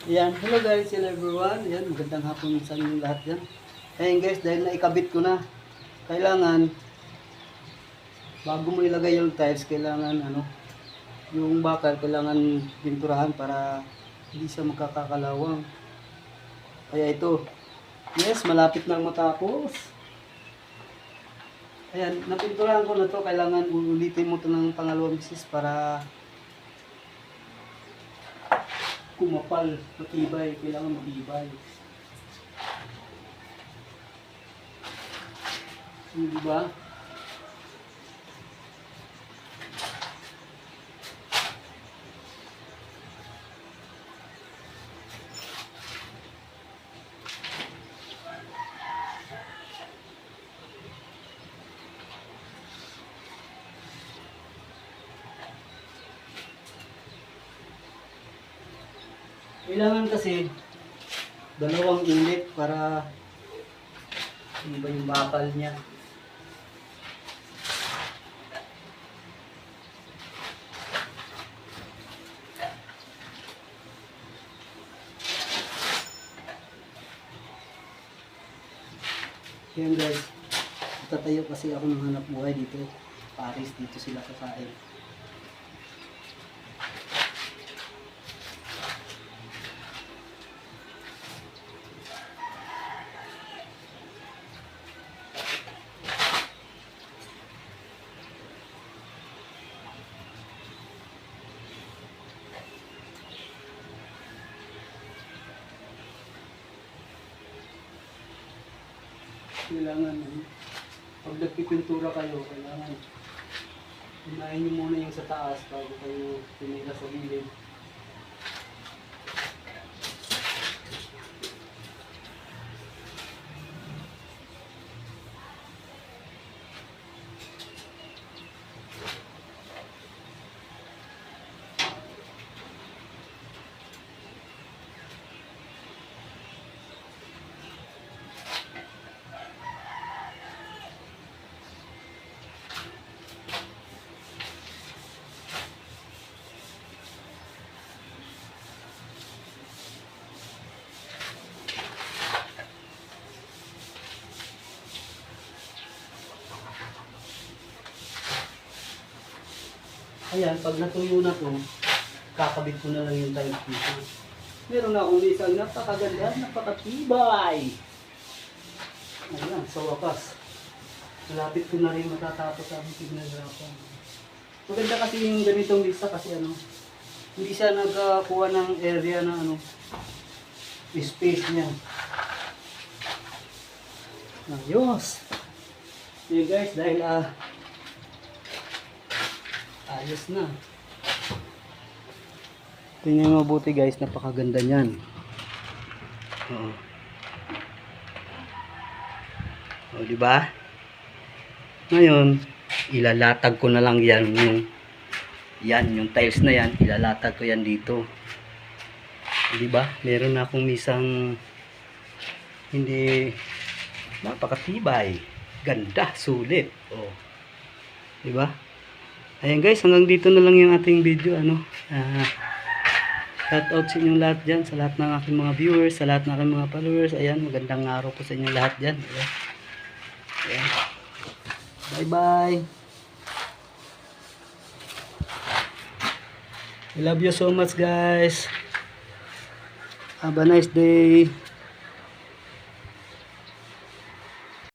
Ayan, hello guys, hello everyone. Ayan, magandang hapon sa inyong lahat yan. Ayan guys, dahil naikabit ko na, kailangan, bago mo ilagay yung tiles, kailangan yung bakal, kailangan pinturahan para hindi siya magkakakalawang. Kaya ito, yes, malapit nang matapos. Ayan, napinturahan ko na to, kailangan ulitin mo to ng pangalawang bisis para kumapal, matibay, kailangan matibay. Diba? Kailangan kasi dalawang init para iba yung bakal niya. Yan guys, tatayo kasi ako ng hanap buhay dito. Paris, dito sila kakain. Kailangan, pag nagpipintura kayo, kailangan unahin nyo muna yung sa taas bago kayo tumira sa gilid. Ayan, pag natuyo na to, kakabit ko na lang yung tiles dito. Meron na akong isang napakaganda, napakatibay. Ayan, sa wakas. Malapit ko na rin matatapos ang pinaghirapan. Maganda kasi yung ganitong lista kasi hindi siya nagkakuha ng area na space niya. Ayos. Okay guys, dahil ayos na. Tingnan mo mabuti guys, napakaganda niyan. Oo. O, di ba? Ngayon, ilalatag ko na lang yung tiles na yan, ilalatag ko yan dito. Di ba? Meron na akong misang hindi napakatibay, ganda, sulit. Oh. Di ba? Ayan guys, hanggang dito na lang yung ating video. Shout out sa inyong lahat dyan, sa lahat ng aking mga viewers, sa lahat ng aking mga followers. Ayan, magandang araw po sa inyong lahat dyan. Ayan. Bye bye. I love you so much guys. Have a nice day.